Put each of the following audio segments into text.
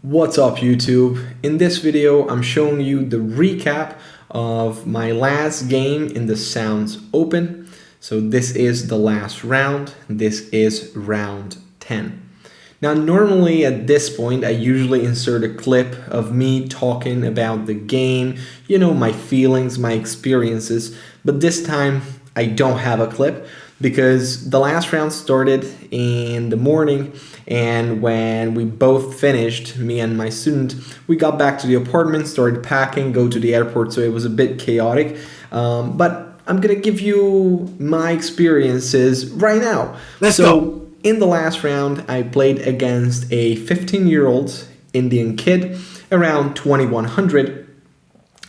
What's up YouTube? In this video I'm showing you the recap of my last game in the Sants Open. So this is the last round. This is round 10. Now normally at this point I usually insert a clip of me talking about the game, my feelings, my experiences, but this time I don't have a clip because the last round started in the morning, and when we both finished, me and my student, we got back to the apartment, started packing, go to the airport, so it was a bit chaotic, but I'm gonna give you my experiences right now. Let's go. In the last round, I played against a 15-year-old Indian kid, around 2100,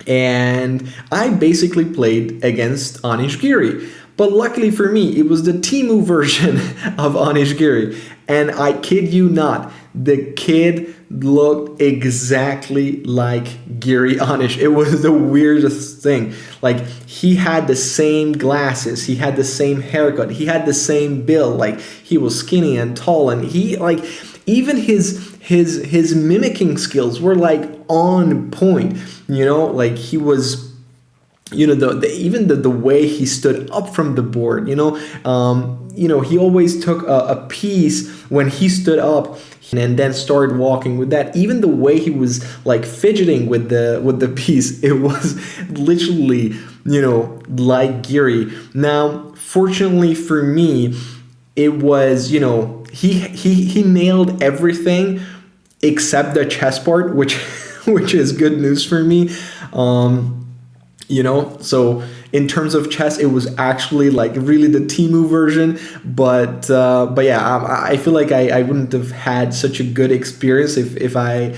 and I basically played against Anish Giri. But luckily for me, it was the Timu version of Anish Giri. And I kid you not, the kid looked exactly like Giri Anish. It was the weirdest thing. Like, he had the same glasses, he had the same haircut, he had the same build. Like, he was skinny and tall, and he, like, even his mimicking skills were like on point. Like, he was, the way he stood up from the board, he always took a piece when he stood up and then started walking with that. Even the way he was like fidgeting with the piece, it was literally, like Giri. Now, fortunately for me, it was, he nailed everything except the chess part, which is good news for me. So in terms of chess, it was actually like really the Timu version, but yeah, I feel like I wouldn't have had such a good experience if I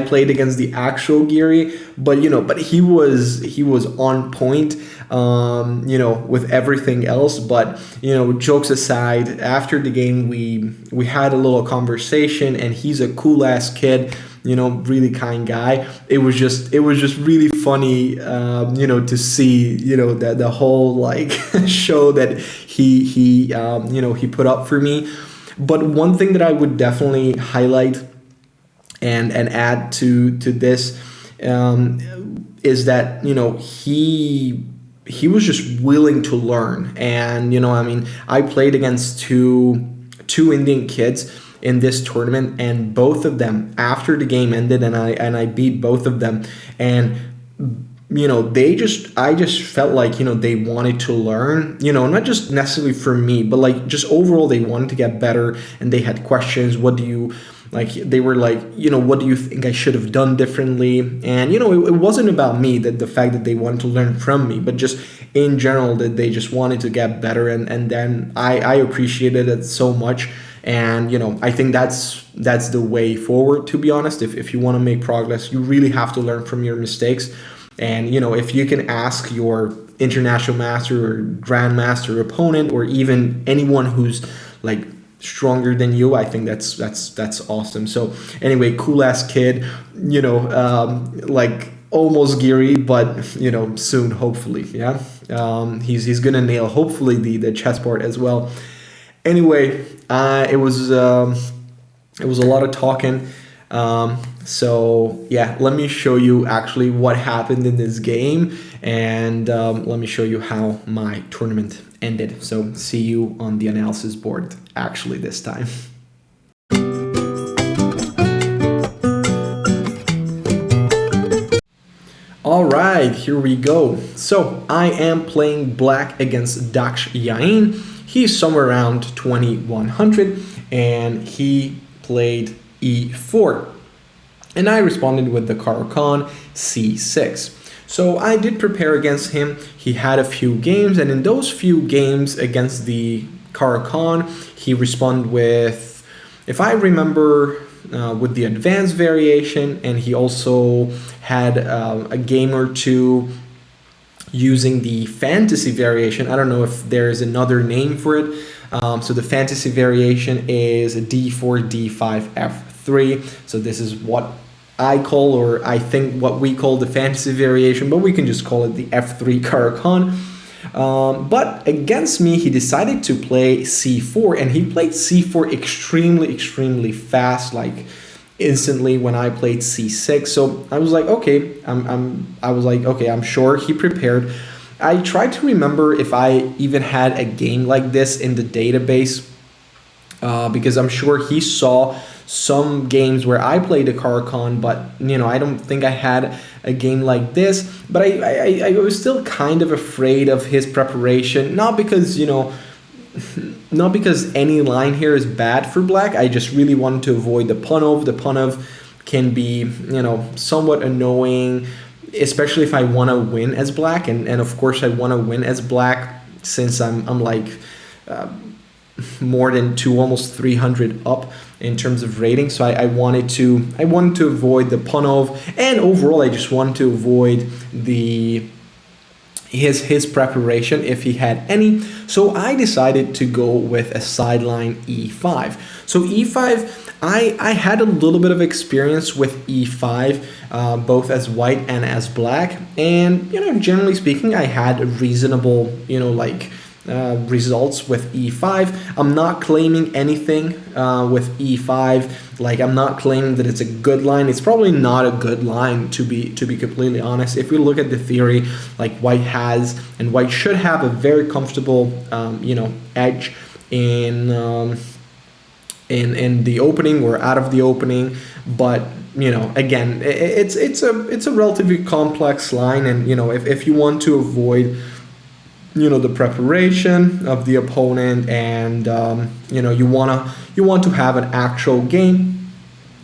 played against the actual Giri, but he was on point, with everything else. But jokes aside, after the game we had a little conversation, and he's a cool ass kid, really kind guy. It was just really funny, to see, the whole like show that he put up for me. But one thing that I would definitely highlight and add to this is that he was just willing to learn. And I played against two Indian kids in this tournament, and both of them, after the game ended and I beat both of them, and I just felt like they wanted to learn, not just necessarily for me, but like just overall they wanted to get better, and they had questions. What do you like? They were like, what do you think I should have done differently? And it wasn't about me, that the fact that they wanted to learn from me, but just in general that they just wanted to get better, and then I appreciated it so much. And I think that's the way forward, to be honest. If you want to make progress, you really have to learn from your mistakes. And if you can ask your international master or grandmaster opponent, or even anyone who's like stronger than you, I think that's awesome. So anyway, cool ass kid, like almost Giri, but soon, hopefully. Yeah, he's gonna nail hopefully the chess part as well. Anyway, it was a lot of talking. So yeah, let me show you actually what happened in this game, and let me show you how my tournament ended. So see you on the analysis board actually this time. All right, here we go. So I am playing black against Daksh Yain. He's somewhere around 2100, and he played e4. And I responded with the Caro-Kann c6. So I did prepare against him. He had a few games, and in those few games against the Caro-Kann, he responded with, if I remember, with the advanced variation, and he also had a game or two using the fantasy variation. I don't know if there's another name for it. So the fantasy variation is d4, d5, f3. So this is what I call, or I think what we call the fantasy variation, but we can just call it the f3 Caro-Kann. But against me, he decided to play c4, and he played c4 extremely fast, like instantly when I played c6. So I was like, okay, I was like, okay, I'm sure he prepared. I tried to remember if I even had a game like this in the database, because I'm sure he saw some games where I played a Carcon, but I don't think I had a game like this. But I was still kind of afraid of his preparation, not because not because any line here is bad for black. I just really wanted to avoid the Panov. The Panov can be somewhat annoying, especially if I want to win as black, and of course I want to win as black since I'm like more than almost 300 up in terms of rating. So I wanted to avoid the Panov, and overall I just wanted to avoid his preparation if he had any. So I decided to go with a sideline e5. So e5, I had a little bit of experience with e5, both as white and as black, and generally speaking I had reasonable results with e5. I'm not claiming anything with e5. Like, I'm not claiming that it's a good line. It's probably not a good line, to be completely honest. If we look at the theory, like, white has and white should have a very comfortable edge in the opening or out of the opening, but again, it's a relatively complex line, and if you want to avoid the preparation of the opponent, and you want to have an actual game,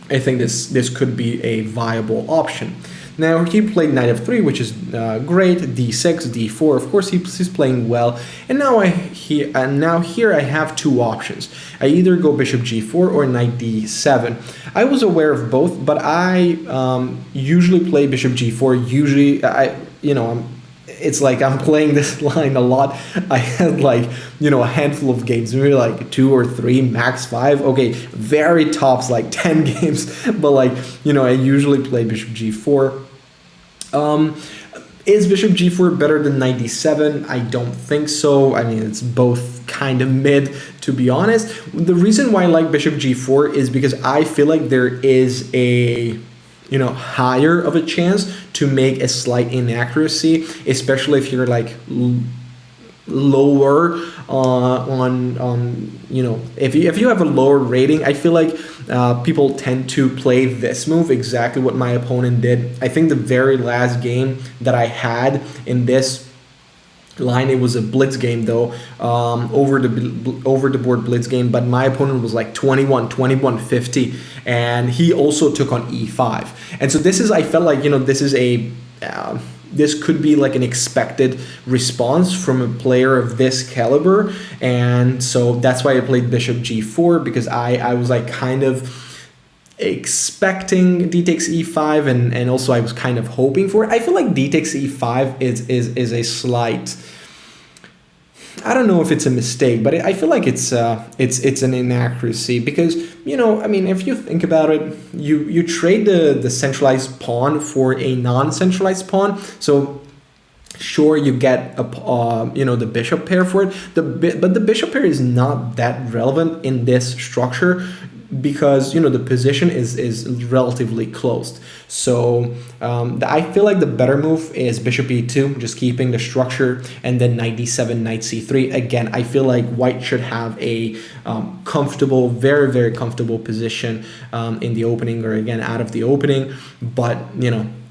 I think this could be a viable option. Now he played knight f3, which is great. d6, d4. Of course, he's playing well. And now here I have two options. I either go bishop g4 or knight d7. I was aware of both, but I usually play bishop g4. Usually, it's like I'm playing this line a lot. I had like, a handful of games, maybe like 2 or 3, max 5. Okay, very tops, like 10 games. But like, I usually play bishop g4. Is bishop g4 better than knight d7? I don't think so. I mean, it's both kind of mid, to be honest. The reason why I like bishop g4 is because I feel like there is a higher of a chance to make a slight inaccuracy, especially if you're like lower if you have a lower rating. I feel like people tend to play this move, exactly what my opponent did. I think the very last game that I had in this line, it was a blitz game though, over the board blitz game, but my opponent was like 21-50, and he also took on e5. And so I felt like this could be like an expected response from a player of this caliber, and so that's why I played bishop g4, because I was like kind of expecting d takes e5, and also I was kind of hoping for it. I feel like d takes e5 is a slight, I don't know if it's a mistake, but I feel like it's an inaccuracy, because I mean, if you think about it, you trade the centralized pawn for a non-centralized pawn. So sure, you get the bishop pair for it, but the bishop pair is not that relevant in this structure, because the position is relatively closed. So I feel like the better move is bishop e2, just keeping the structure, and then knight d7, knight c3. Again, I feel like white should have a comfortable, very, very comfortable position in the opening, or again out of the opening. But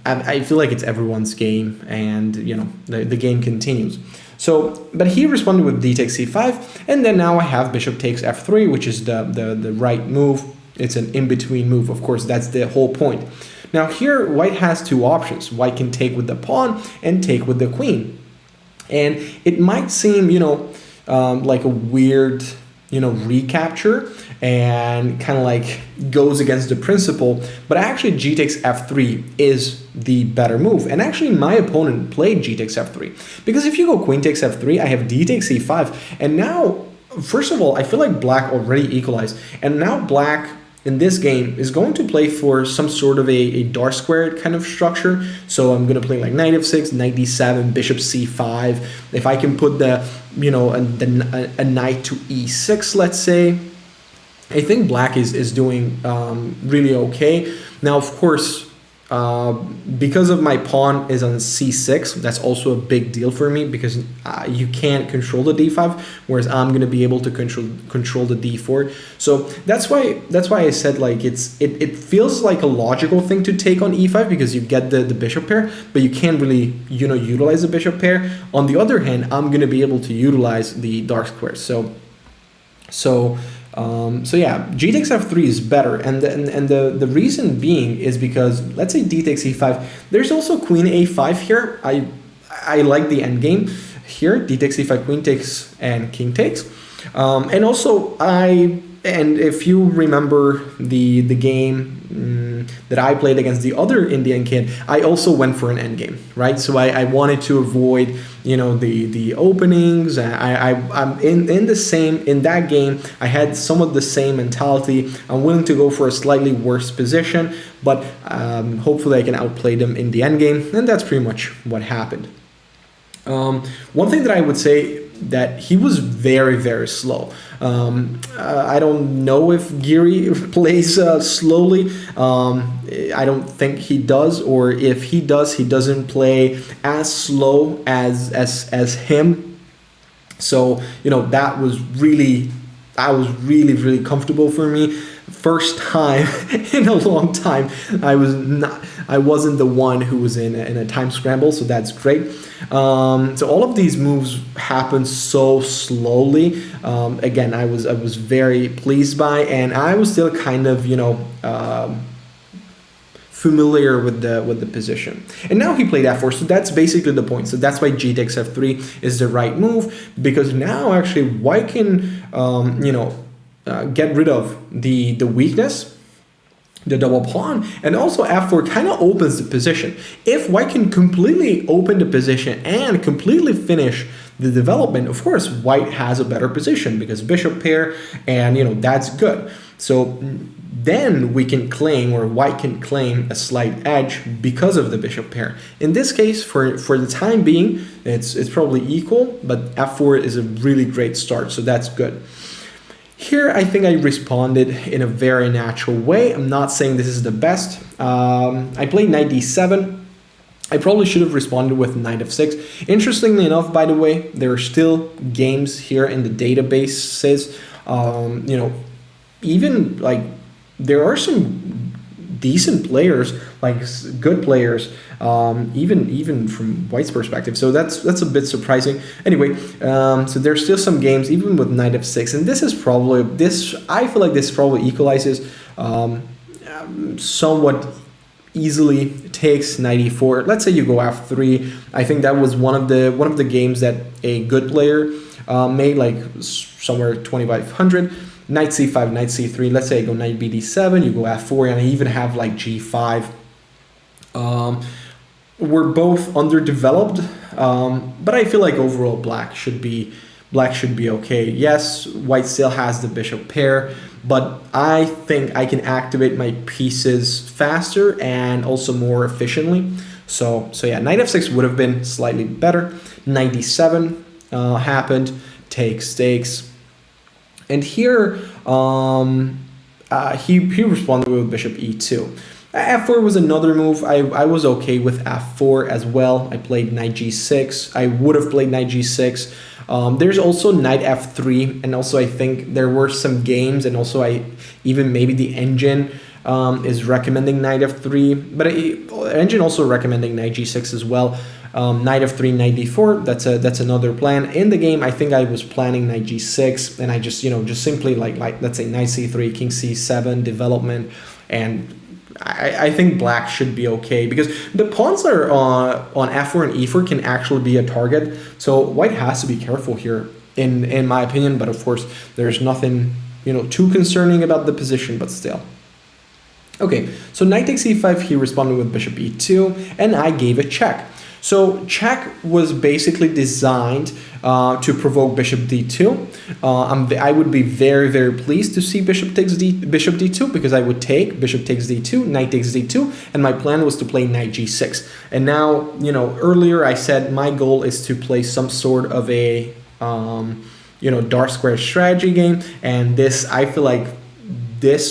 I feel like it's everyone's game, and the game continues. So, but he responded with d takes c5, and then now I have bishop takes f3, which is the right move. It's an in-between move, of course, that's the whole point. Now here, white has two options. White can take with the pawn and take with the queen. And it might seem, like a weird, recapture, and kind of like goes against the principle, but actually g takes f3 is the better move. And actually my opponent played g takes f3, because if you go queen takes f3, I have d takes c5, and now, first of all, I feel like black already equalized, and now black in this game is going to play for some sort of a dark squared kind of structure. So I'm going to play like knight f6, knight d7, bishop c5. If I can put a knight to e6, let's say, I think black is doing really okay. Now, of course, uh, because of my pawn is on c6, that's also a big deal for me because you can't control the d5, whereas I'm going to be able to control the d4. So that's why I said like it feels like a logical thing to take on e5 because you get the bishop pair, but you can't really utilize the bishop pair. On the other hand, I'm going to be able to utilize the dark squares. So yeah, g takes f3 is better, and the reason being is because let's say d takes e5. There's also queen a5 here. I like the endgame here. D takes e5, queen takes, and king takes. And also and if you remember the game that I played against the other Indian kid, I also went for an endgame, right? So I wanted to avoid the openings. I'm in that game. I had somewhat the same mentality. I'm willing to go for a slightly worse position, but hopefully I can outplay them in the endgame, and that's pretty much what happened. One thing that I would say that he was very, very slow. I don't know if Giri plays slowly. I don't think he does, or if he does, he doesn't play as slow as him. So that was really, I was really, really comfortable for me. First time in a long time, I wasn't the one who was in a time scramble, so that's great. So all of these moves happened so slowly. Again, I was very pleased by, and I was still kind of familiar with the position. And now he played f4, so that's basically the point. So that's why g takes f3 is the right move, because now actually white can get rid of the weakness, the double pawn, and also f4 kind of opens the position. If white can completely open the position and completely finish the development, of course white has a better position because bishop pair, and that's good. So then we can claim, or white can claim, a slight edge because of the bishop pair. In this case, for the time being, it's probably equal, but f4 is a really great start, so that's good. Here, I think I responded in a very natural way. I'm not saying this is the best. I played knight d7. I probably should have responded with knight f6. Interestingly enough, by the way, there are still games here in the databases. Even like there are some decent players, like good players, even from white's perspective. So that's a bit surprising. Anyway, so there's still some games even with knight f6, and this is probably I feel like this probably equalizes somewhat easily. Takes knight e4. Let's say you go f3. I think that was one of the games that a good player made, like somewhere 2500. Knight c5, knight c3. Let's say I go knight bd7, you go f4, and I even have like g5. We're both underdeveloped, but I feel like overall black should be okay. Yes, white still has the bishop pair, but I think I can activate my pieces faster and also more efficiently. So yeah, knight f6 would have been slightly better. Knight d7 happened, takes. And here, he responded with bishop e2. f4 was another move. I was okay with f4 as well. I played knight g6. I would have played knight g6. There's also knight f3, and also I think there were some games, and also even maybe the engine is recommending knight f3, but engine also recommending knight g6 as well. Knight f3, knight d4. That's another plan. In the game, I think I was planning knight g6, and I just simply like let's say knight c3, king c7 development, and I think black should be okay because the pawns that are on f4 and e4 can actually be a target. So white has to be careful here, in my opinion. But of course, there's nothing too concerning about the position, but still. Okay, so knight takes e5. He responded with bishop e2, and I gave a check. So check was basically designed to provoke bishop d2. I would be very, very pleased to see bishop d2 because I would take bishop takes d2, knight takes d2, and my plan was to play knight g6. And now, earlier I said my goal is to play some sort of a dark square strategy game, and this I feel like this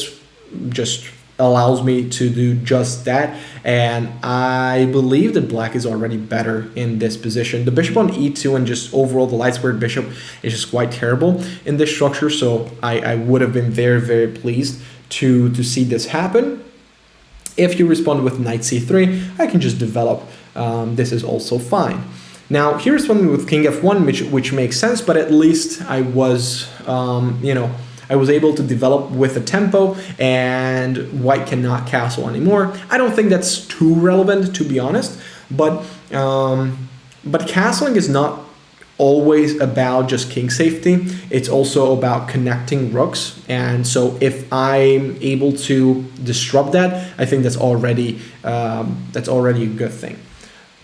just allows me to do just that, and I believe that black is already better in this position. The bishop on e2 and just overall the light squared bishop is just quite terrible in this structure, so I would have been very, very pleased to see this happen. If you respond with knight c3, I can just develop. This is also fine. Now here's something with king f1, which makes sense, but at least I was I was able to develop with a tempo, and white cannot castle anymore. I don't think that's too relevant, to be honest, but castling is not always about just king safety. It's also about connecting rooks, and so if I'm able to disrupt that, I think that's already a good thing.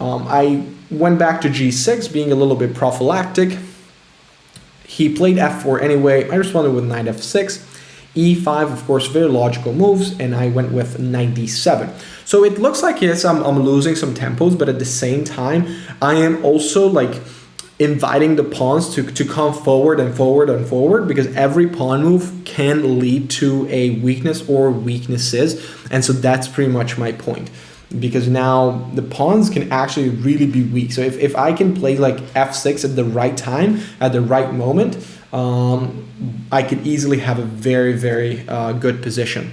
I went back to g6, being a little bit prophylactic. He played f4 anyway. I responded with knight f6. e5, of course, very logical moves, and I went with knight d7. So it looks like, yes, I'm losing some tempos, but at the same time, I am also like inviting the pawns to come forward and forward and forward, because every pawn move can lead to a weakness or weaknesses, and so that's pretty much my point. Because now the pawns can actually really be weak. So if I can play like f6 at the right time, at the right moment, I could easily have a very, very good position.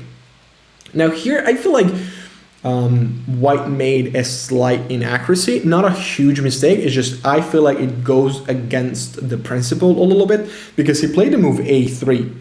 Now here, I feel like white made a slight inaccuracy, not a huge mistake. It's just I feel like it goes against the principle a little bit, because he played the move a3.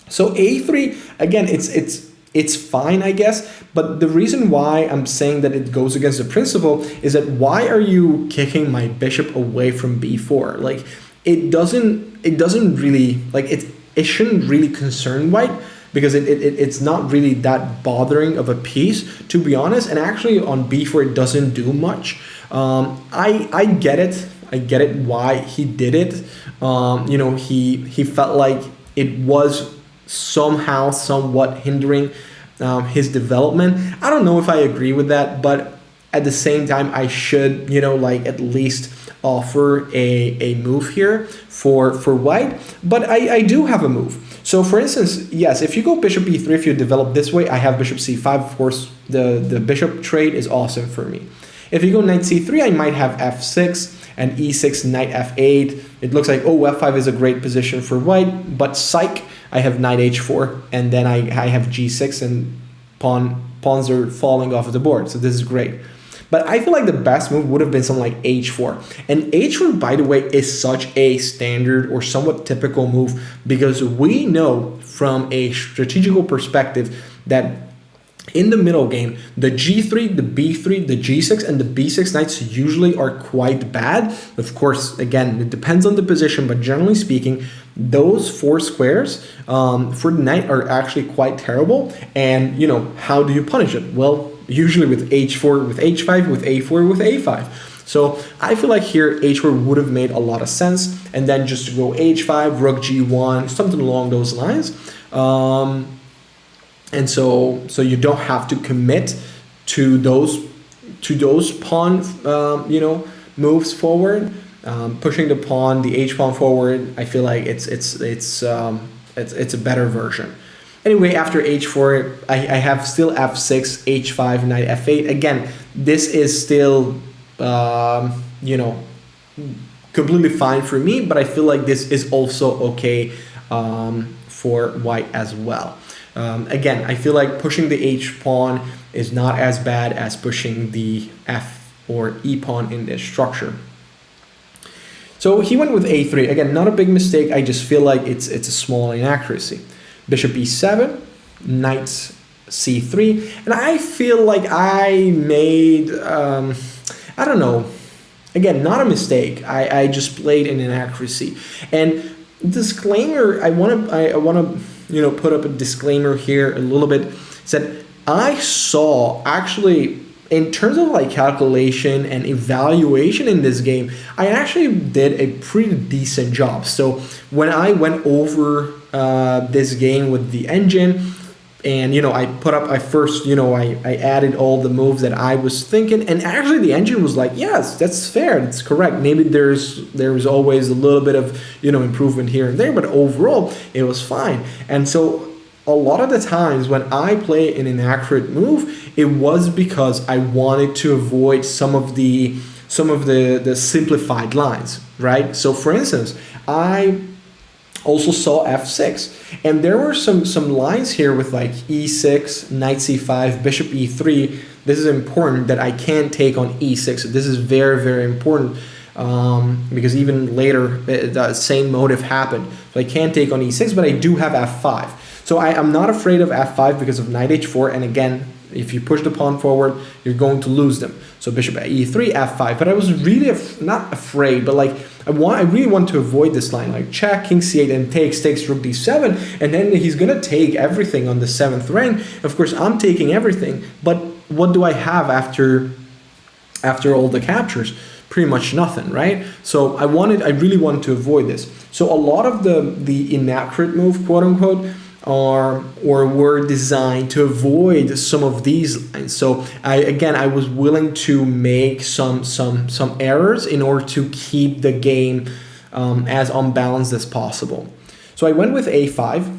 So a3, again, it's fine, I guess, but the reason why I'm saying that it goes against the principle is that why are you kicking my bishop away from b4? Like it doesn't really, like it shouldn't really concern white, because it's not really that bothering of a piece, to be honest. And actually on b4 it doesn't do much. I get it why he did it. He felt like it was somehow somewhat hindering his development. I don't know if I agree with that, but at the same time I should at least offer a move here for white. But I do have a move. So for instance, yes, if you go bishop e3, if you develop this way, I have bishop c5. Of course, the bishop trade is awesome for me. If you go knight c3, I might have f6 and e6, knight f8. It looks like, oh, f5 is a great position for white, but psych, I have knight h4, and then I have g6, and pawns are falling off of the board. So this is great. But I feel like the best move would have been something like h4. And h4, by the way, is such a standard or somewhat typical move, because we know from a strategical perspective that in the middle game, the g3, the b3, the g6, and the b6 knights usually are quite bad. Of course, again, it depends on the position, but generally speaking, those four squares for the knight are actually quite terrible. And, how do you punish it? Well, usually with h4, with h5, with a4, with a5. So I feel like here h4 would have made a lot of sense. And then just to go h5, rook g1, something along those lines. And so you don't have to commit to those pawn moves forward, pushing the pawn, the h pawn forward. I feel like it's a better version. Anyway, after h4, I have still f6, h5, knight f8. Again, this is still completely fine for me, but I feel like this is also okay for white as well. Again, I feel like pushing the h pawn is not as bad as pushing the f or e pawn in this structure. So he went with a3. Again, not a big mistake. I just feel like it's a small inaccuracy. Bishop e7, knight c3, and I feel like I made I don't know. Again, not a mistake. I just played an inaccuracy. And disclaimer, I want to put up a disclaimer here a little bit. Said I saw actually in terms of like calculation and evaluation in this game, I actually did a pretty decent job. So when I went over this game with the engine, and I put up, I added all the moves that I was thinking, and actually the engine was like, yes, that's fair, that's correct. Maybe there's always a little bit of improvement here and there, but overall it was fine. And so a lot of the times when I play an inaccurate move, it was because I wanted to avoid some of the simplified lines, right? So for instance, I also saw f6, and there were some lines here with like e6, knight c5, bishop e3. This is important that I can't take on e6. This is very, very important, because even later the same motive happened. So I can't take on e6, but I do have f5. So I'm not afraid of f5 because of knight h4, and again, if you push the pawn forward, you're going to lose them. So bishop e3, f5. But I was really not afraid, but like I really want to avoid this line, like check, king c8, and takes rook d7, and then he's gonna take everything on the 7th rank. Of course, I'm taking everything, but what do I have after all the captures? Pretty much nothing, right? So I really wanted to avoid this. So a lot of the inaccurate move, quote unquote, were designed to avoid some of these lines. So I was willing to make some errors in order to keep the game as unbalanced as possible. So I went with a5,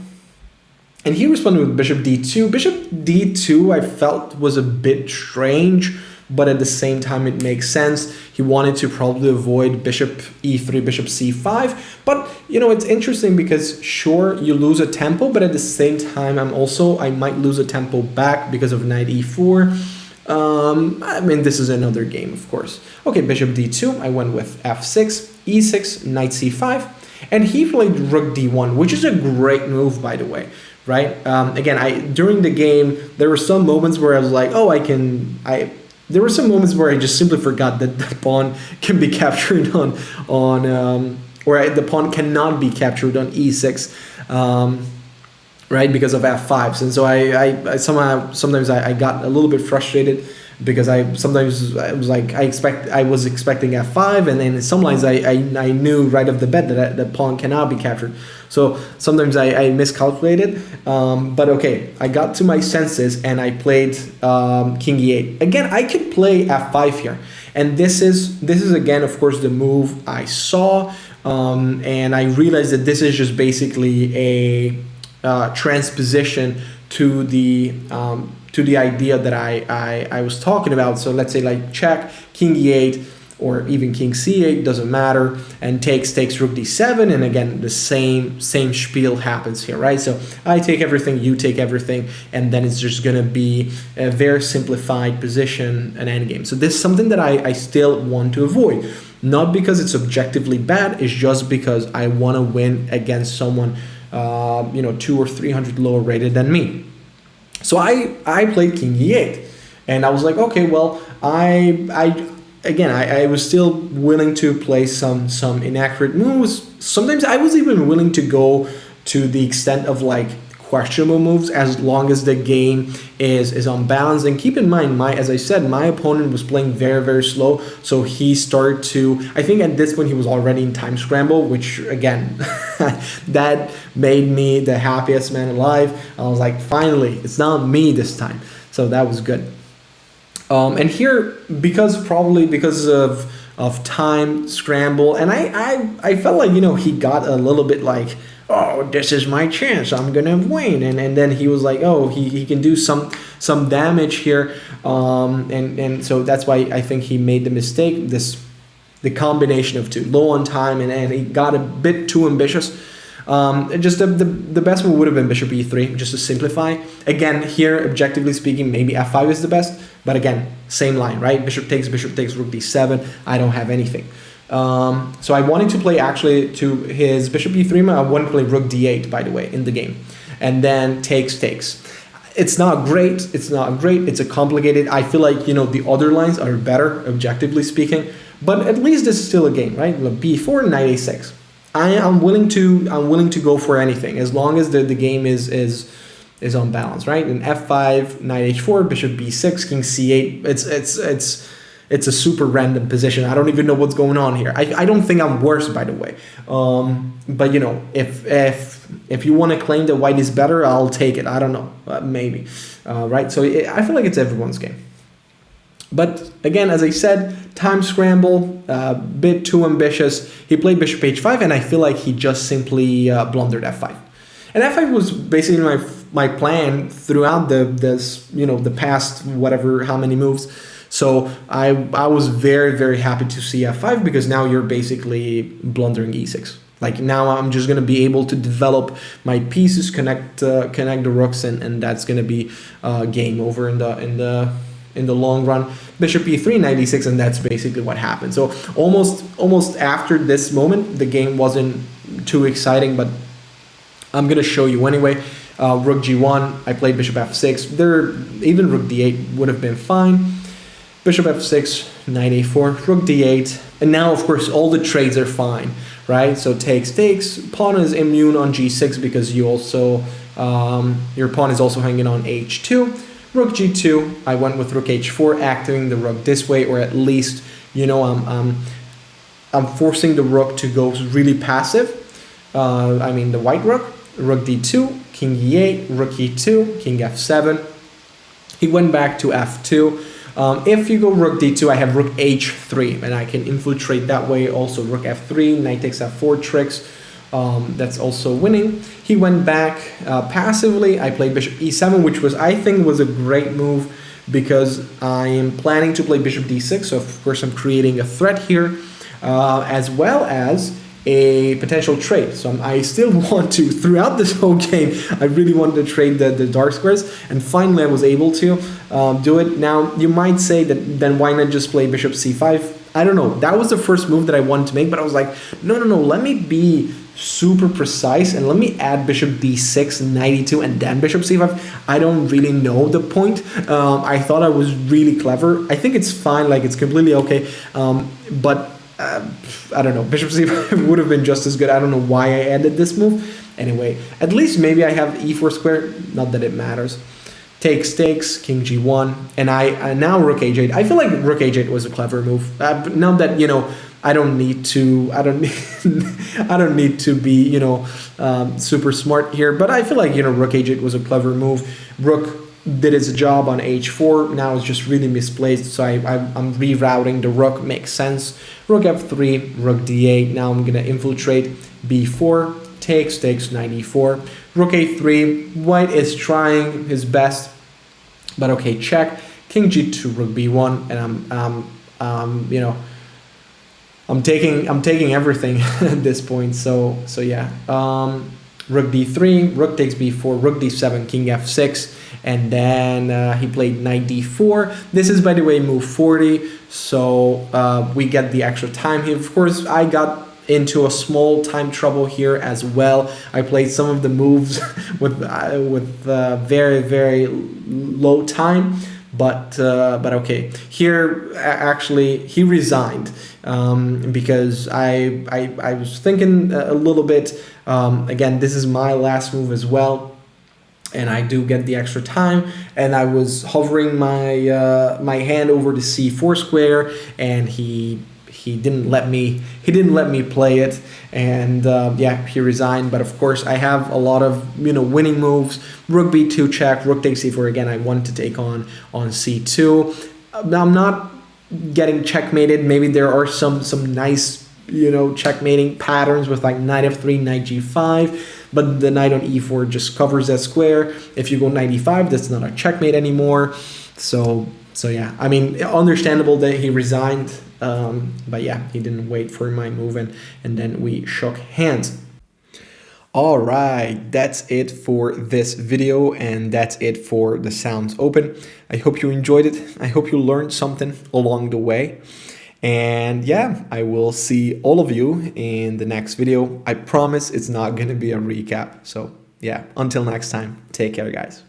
and he responded with bishop d2. Bishop d2 I felt was a bit strange, but at the same time it makes sense. He wanted to probably avoid bishop e3, bishop c5. But you know, it's interesting because sure, you lose a tempo, but at the same time I might lose a tempo back because of knight e4. I mean, this is another game, of course. Okay, bishop d2, I went with f6, e6, knight c5, and he played rook d1, which is a great move, by the way, right? Again, during the game, there were some moments where I was like, oh, there were some moments where I just simply forgot that the pawn can be captured or the pawn cannot be captured on e6, right, because of f5s. And so sometimes I got a little bit frustrated because I was expecting f5, and then in some lines I knew right off the bat that the pawn cannot be captured. So sometimes I miscalculated, but okay, I got to my senses and I played king e8. Again, I could play f5 here, and this is again, of course, the move I saw, and I realized that this is just basically a transposition to the idea that I was talking about. So let's say like check, king e8, or even king c8, doesn't matter, and takes rook d7, and again the same spiel happens here, right? So I take everything, you take everything, and then it's just gonna be a very simplified position, an endgame. So this is something that I still want to avoid, not because it's objectively bad, it's just because I want to win against someone 200 or 300 lower rated than me. So I played king e8, and I was like, okay, well, I was still willing to play some inaccurate moves. Sometimes I was even willing to go to the extent of like questionable moves as long as the game is unbalanced. And keep in mind, as I said, my opponent was playing very, very slow, so he started to, I think at this point he was already in time scramble, which again that made me the happiest man alive. I was like, finally, it's not me this time. So that was good. And here, because of time scramble, and I felt like, he got a little bit like, oh, this is my chance, I'm gonna win, and then he was like, oh, he can do some damage here, and so that's why I think he made the mistake, the combination of two, low on time, and he got a bit too ambitious. Just the best move would have been bishop e3, just to simplify. Again, here, objectively speaking, maybe f5 is the best, but again, same line, right? Bishop takes, rook d7, I don't have anything. So I wanted to play actually to his bishop e3, I wanted to play rook d8, by the way, in the game. And then takes. It's not great, it's a complicated, I feel like, the other lines are better, objectively speaking, but at least this is still a game, right? b4, knight a6. I'm willing to go for anything as long as the game is unbalanced, right? And f5, knight h4, bishop b6, king c8. It's a super random position. I don't even know what's going on here. I don't think I'm worse, by the way. But if you want to claim that white is better, I'll take it. I don't know, maybe, right? So I feel like it's everyone's game. But again, as I said, time scramble, a bit too ambitious. He played bishop h5, and I feel like he just simply blundered f5. And f5 was basically my plan throughout the past whatever how many moves. So I was very happy to see f5, because now you're basically blundering e6. Like now I'm just gonna be able to develop my pieces, connect the rooks, and that's gonna be game over in the long run. Bishop e3, knight e6, and that's basically what happened. So almost after this moment, the game wasn't too exciting, but I'm gonna show you anyway. Rook g1, I played bishop f6. Even rook d8 would have been fine. Bishop f6, knight a4, rook d8, and now of course all the trades are fine, right? So takes. Pawn is immune on g6 because you also your pawn is also hanging on h2. Rook g2, I went with rook h4, activating the rook this way, or at least I'm forcing the rook to go really passive. I mean the white rook. Rook d2, king e8, rook e2, king f7. He went back to f2. If you go rook d2, I have rook h3, and I can infiltrate that way. Also rook f3, knight takes f4 tricks. That's also winning. He went back passively. I played bishop e7, which I think was a great move, because I am planning to play bishop d6. So of course I'm creating a threat here, as well as a potential trade. So I still want to, throughout this whole game, I really wanted to trade the dark squares, and finally I was able to do it. Now you might say that then why not just play bishop c5? I don't know. That was the first move that I wanted to make, but I was like, no, let me be super precise and let me add bishop d6, knight e2, and then bishop c5. I don't really know the point. I thought I was really clever. I think it's fine, like it's completely okay, but I don't know, bishop c5 would have been just as good. I don't know why I added this move. Anyway, at least maybe I have e4 square, not that it matters. Takes, king g1, and I now rook h8. I feel like rook h8 was a clever move. Now that I don't need to be super smart here, but I feel like rook h8 was a clever move. Rook did its job on h4. Now it's just really misplaced, so I'm rerouting the rook. Makes sense. Rook f3, rook d8. Now I'm gonna infiltrate b4. Takes, knight e4. Rook a3. White is trying his best, but okay, check. King g2, rook b1, and I'm taking everything at this point. So yeah. Rook d3, rook takes b4, rook d7, king f6, and then he played knight d4. This is, by the way, move 40, so we get the extra time here. Of course, I got into a small time trouble here as well. I played some of the moves with very low time, but okay. Here, actually, he resigned because I was thinking a little bit. Again, this is my last move as well, and I do get the extra time. And I was hovering my my hand over the c4 square, and he didn't let me play it, and yeah, he resigned. But of course I have a lot of winning moves. Rook b2 check, rook takes c4. Again, I want to take on c2. Now I'm not getting checkmated. Maybe there are some nice checkmating patterns with like knight f3, knight g5, but the knight on e4 just covers that square. If you go knight e5, that's not a checkmate anymore. So yeah, I mean, understandable that he resigned, but yeah, he didn't wait for my move, and then we shook hands. All right, that's it for this video, and that's it for the Sants Open. I hope you enjoyed it. I hope you learned something along the way. And yeah, I will see all of you in the next video. I promise it's not going to be a recap. So yeah, until next time, take care, guys.